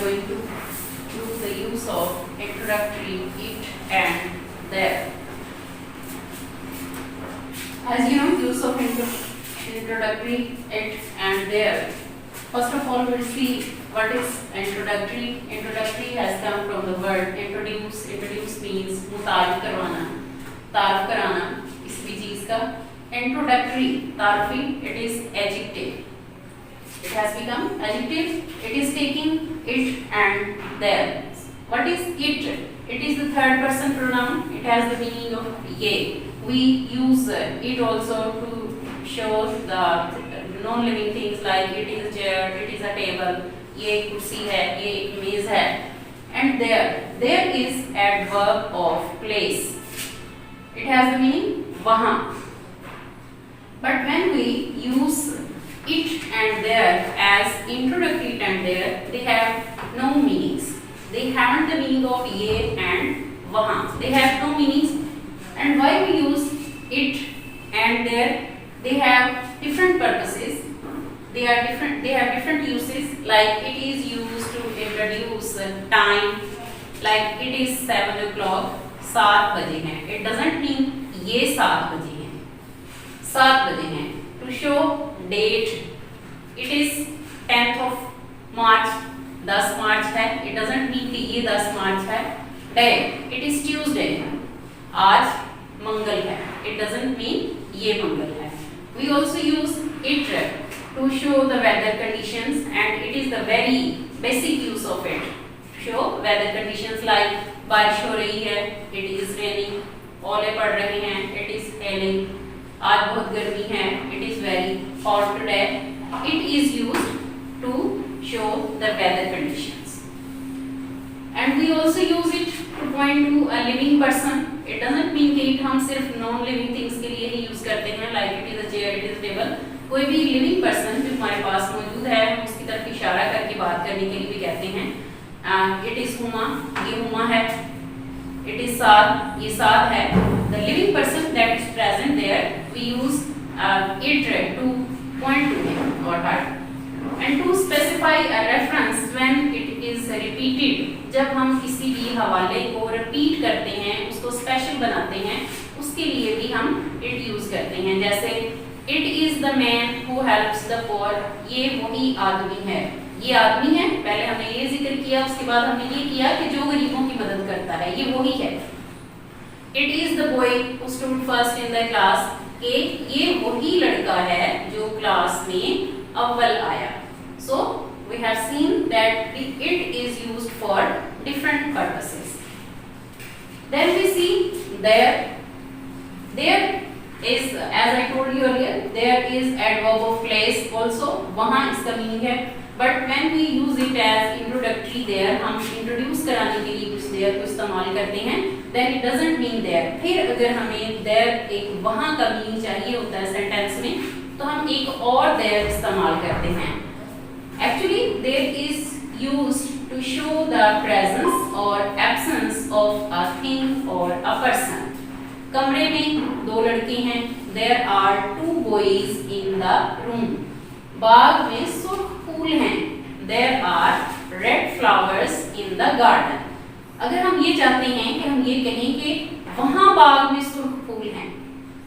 going to use the use of introductory it and there. As you know, use of introductory it and there. First of all, we'll see what is introductory. Introductory has come from the word introduce. Introduce means मुतारिफ करवाना, तारुफ कराना किसी भी चीज का. Introductory, तारुफी, it is adjective. It has become adjective. It is taking it and there. What is it? It is the third person pronoun. It has the meaning of ye. We use it also to show the non-living things like it is a chair, it is a table, ये एक कुर्सी है, ये एक मेज है. And there is adverb of place. It has the meaning वहाँ. But when we use it and there as introductory it and there, they have no meanings. They haven't the meaning of ये and वहाँ. They have no meanings. And why we use it and there? They have different purposes. They have different uses. Like it is used to introduce time. Like it is 7 o'clock. 7 बजे हैं. It doesn't mean ये 7 बजे हैं. 7 बजे हैं. To show date. It is 10th of March. 10 मार्च है. It doesn't mean कि ये 10 मार्च है. Day. It is Tuesday. आज मंगल है. It doesn't mean ये मंगल है. We also use it to show the weather conditions, and it is the very basic use of it. Show weather conditions like बारिश हो रही है. It is raining. ओले पड़ रहे हैं. It is hailing. आज बहुत गर्मी है. It is very hot today. It is used to show the weather conditions. And we also use it to point to a living person. It doesn't mean कि हम सिर्फ नॉन लिविंग थिंग्स के लिए ही use करते हैं. Like it is a chair, it is a table. कोई भी living person जो हमारे पास मौजूद है, हम उसकी तरफ इशारा करके बात करने के लिए भी कहते हैं. इट इज हुमा, ये हुमा है. इट इज साद, ये साद है. The living person that is present there, we use it to point to him or her. And to specify a reference when it is repeated, जब हम किसी भी हवाले को रिपीट करते हैं, उसको स्पेशल बनाते हैं, उसके लिए भी हम it यूज करते हैं. जैसे it is the man who helps the poor. ये वही आदमी है. ये आदमी है. पहले हमने ये जिक्र किया, उसके बाद हमने ये किया कि जो गरीबों की मदद करता है, ये वही है. It is the boy who stood first in the class. ये वही लड़का है जो क्लास में अव्वल आया. So we have seen that it is used for different purposes. Then we see there. There is, as I told you earlier, there is adverb of place also. वहाँ इसका meaning है. But when we use it as introductory there, हम introduce कराने के लिए कुछ there को इस्तेमाल करते हैं. Then it doesn't mean there. फिर अगर हमें there एक वहाँ का meaning चाहिए होता है sentence में, तो हम एक और there इस्तेमाल करते हैं. Actually, there is used to show the presence or absence of a thing or a person. कमरे में 2 लड़के हैं. There are 2 boys in the room. बाग में सुर्ख फूल हैं. There are red flowers in the garden. अगर हम ये चाहते हैं कि हम ये कहें कि वहाँ बाग में सुर्ख फूल हैं,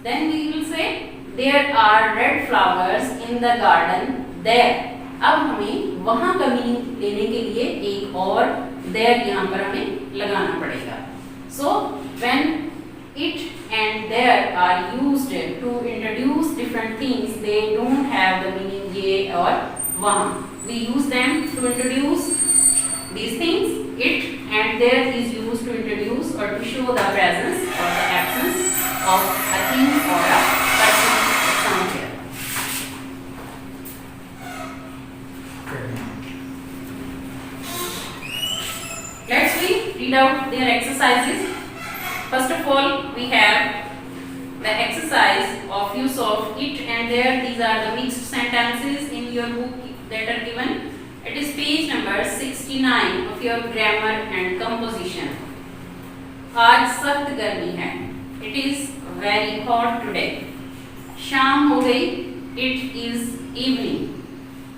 then we will say there are red flowers in the garden there. अब हमें वहाँ का मीनिंग लेने के लिए एक और there यहाँ पर हमें लगाना पड़ेगा. So when it and there are used to introduce different things, they don't have the meaning ये और वहाँ. We use them to introduce these things. It and there is used to introduce or to show the presence or the absence of a thing or a person somewhere. Let's read out their exercises. First of all, we have the exercise of use of it and there. These are the mixed sentences in your book that are given. It is page number 69 of your grammar and composition. आज सख्त गर्मी है. It is very hot today. शाम हो गई. It is evening.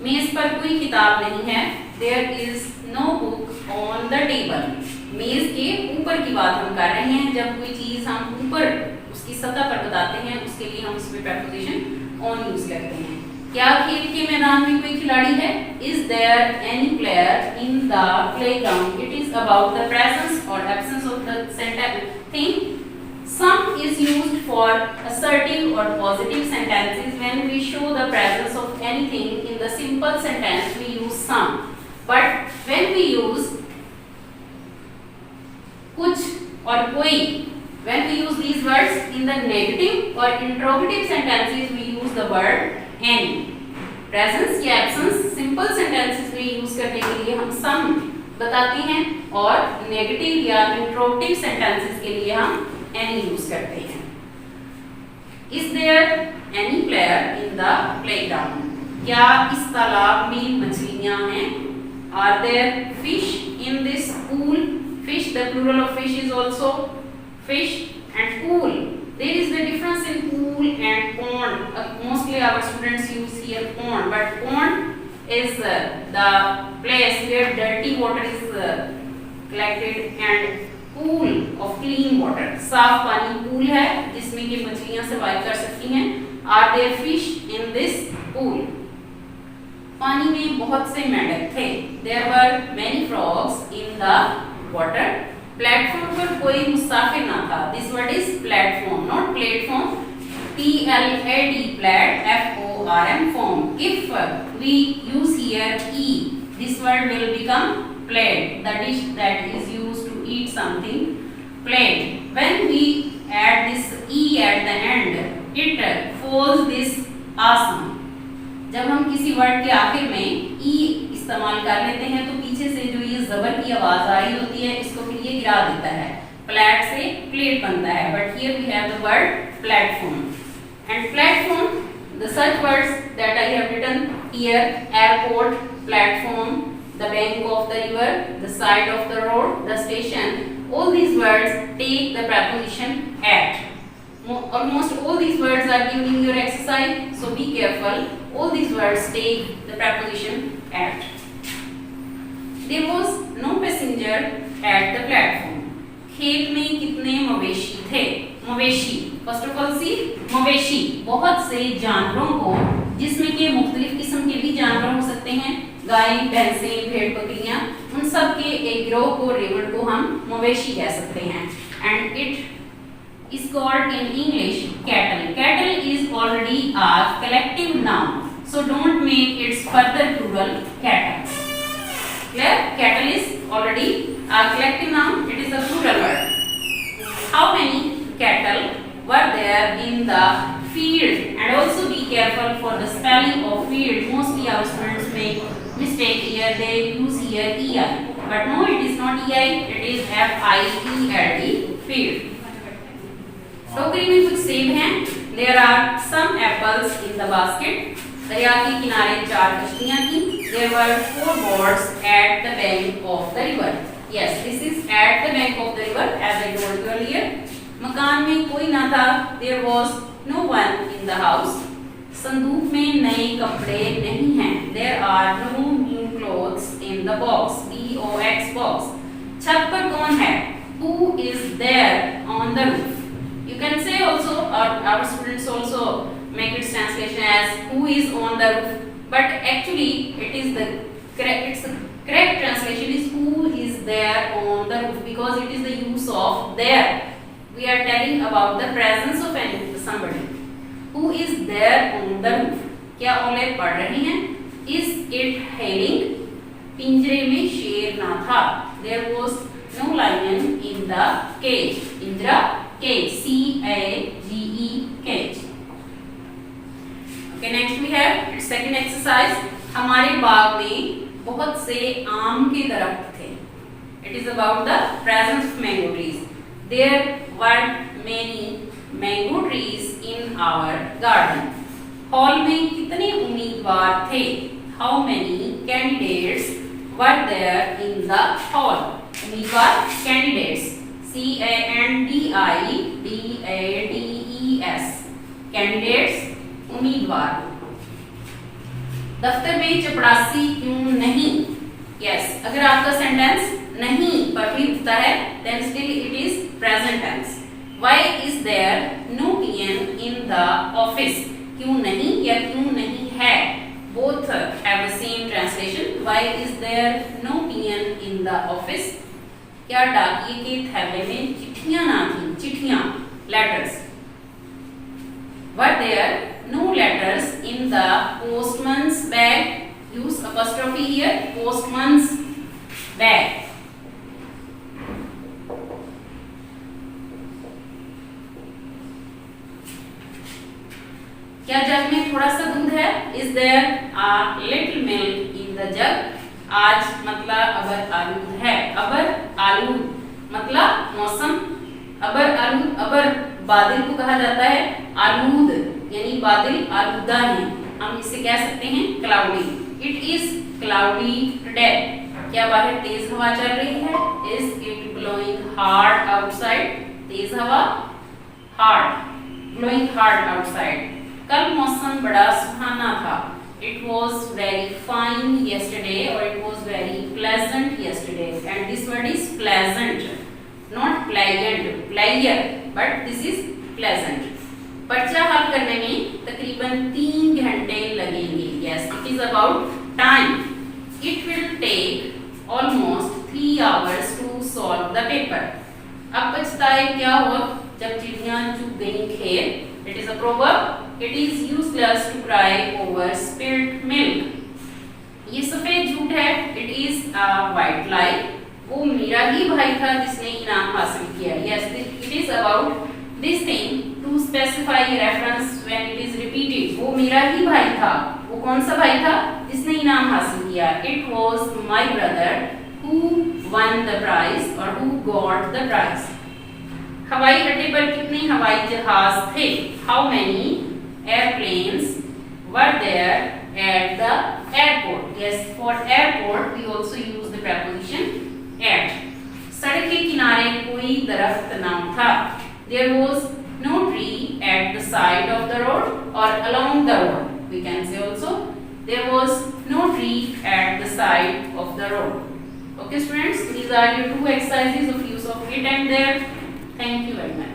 मेज पर कोई किताब नहीं है. there is no book on the table. मेज के ऊपर की बात हम कर रहे हैं। जब कोई चीज हम ऊपर उसकी सतह पर बताते हैं उसके लिए हम उसमें preposition on यूज करते हैं। क्या खेल के मैदान में कोई खिलाड़ी है? Is there any player in the playground? It is about the presence or absence of the thing. Some is used for assertive or positive sentences. When we show the presence of anything in the simple sentence, we use some. But when we use कुछ और कोई, when we use these words in the negative or interrogative sentences, we use the word any. Presence या absence simple sentences में use करने के लिए हम some बताते हैं और negative या interrogative sentences के लिए हम any use करते हैं। Is there any player in the playground? क्या इस तालाब में मछलियाँ हैं? Are there fish in this pool? Fish, the plural of fish is also fish, and pool. There is the difference in pool and pond. Mostly our students use here pond, but pond is the place where dirty water is collected, and pool of clean water. साफ पानी pool है जिसमें कि मछलियाँ survive कर सकती हैं। Are there fish in this pool? पानी में बहुत से मेंढक थे। There were many frogs in the water. Platform पर कोई मुसाफिर ना था। This word is platform, not platform. P-L-A-D, plat, F-O-R-M, form. If we use here E, this word will become plate, the dish that is used to eat something. Plate. When we add this E at the end, it follows this asam. जब हम किसी word के आखिर में ई इस्तेमाल कर लेते हैं तो पीछे से जो ये जबर की आवाज आ रही होती है इसको फिर ये गिरा देता है। प्लेट से प्लेट बनता है, but here we have the word platform. And platform, the such words that I have written here, airport, platform, the bank of the river, the side of the road, the station, all these words take the preposition at. Almost all these words are given in your exercise, so be careful. All these words take the preposition at. There was no passenger at the platform. खेत में कितने मवेशी थे? मवेशी, first of all see, मवेशी बहुत से जानवरों को, जिसमें के मुख्तलिफ किस्म के भी जानवर हो सकते हैं, गाय, भैंसें, भेड़, बकरियां, उन सब के एक गिरोह को, रेवड़ को हम मवेशी कह सकते हैं। And it is called in English cattle. Cattle is already a collective noun, so don't make its further plural cattle. Clear? Cattle is already a collective noun. It is a plural word. How many cattle were there in the field? And also be careful for the spelling of field. Mostly our students make mistake here. They use here EI, but no, it is not EI. It is FIELD. Field. टोकरी में कुछ सेब हैं। There are some apples in the basket. दरिया के किनारे 4 कश्तियाँ थीं। There were 4 boats at the bank of the river. Yes, this is at the bank of the river, as I told you earlier. मकान में कोई ना था। There was no one in the house. संदूक में नए कपड़े नहीं हैं। There are no new clothes in the box. B-O-X box. छत पर कौन है? Who is there on the roof? You can say also, our students also make its translation as who is on the roof, but actually it is the correct translation is who is there on the roof, because it is the use of there. We are telling about the presence of somebody. Who is there on the roof? क्या ओले पढ़ रही हैं? Is it hailing? पिंजरे में शेर ना था। There was no lion in the cage. पिंजरा, cage, C-A-G-E, cage. Okay, next we have its second exercise. हमारे बाग में बहुत से आम के दरख्त थे. It is about the presence of mango trees. There were many mango trees in our garden. Hall में कितने उम्मीदवार थे? How many candidates were there in the hall? उम्मीदवार, candidates. C-A-N-D-I-D-A-D-E-S. Candidates, उम्मीदवार। दफ्तर में चपरासी क्यों नहीं? यस, अगर आपका सेंटेंस नहीं पर भी उठता है then still it is present tense. Why is there no pen in the office? क्यों नहीं या क्यों नहीं है, both have the same translation. Why is there no pen in the office? क्या डाकिए के थैले में चिट्ठियां ना थी? चिट्ठियां, letters. Were there no letters in the postman's bag? Use apostrophe here, postman's bag. क्या जग में थोड़ा सा दूध है? Is there a little milk in the jug? आज मतलब अबर आलूद है। अबर आलूद मतलब मौसम। अबर आलूद, अबर बादल को कहा जाता है आलूद, यानी बादल आलूदा है। हम इसे कह सकते हैं cloudy. It is cloudy today. क्या बाहर तेज हवा चल रही है? Is it blowing hard outside? तेज हवा, hard, blowing hard outside. कल मौसम बड़ा सुहाना था। It was very fine yesterday or it was very pleasant yesterday. And this word is pleasant, not pleasant, pleasant, but this is pleasant. पर्चा हल करने में तकरीबन 3 घंटे लगेंगे। Yes, it is about time. It will take almost 3 hours to solve the paper. अब पछताए क्या हुआ जब चिड़ियां चुग गईं खेत? It is a proverb. It is useless to cry over spilled milk. ये सफेद झूठ है। It is a white lie. वो मेरा ही भाई था जिसने इनाम हासिल किया। Yes, it is about this thing to specify a reference when it is repeated. वो मेरा ही भाई था। वो कौन सा भाई था जिसने इनाम हासिल किया? It was my brother who won the prize or who got the prize. हवाई अड्डे पर कितने हवाई जहाज थे? How many airplanes were there at the airport? Yes, for airport we also use the preposition at. सड़क के किनारे कोई दरख्त ना था। There was no tree at the side of the road or along the road. We can say also there was no tree at the side of the road. Okay students, these are your 2 exercises of use of it and there. Thank you very much.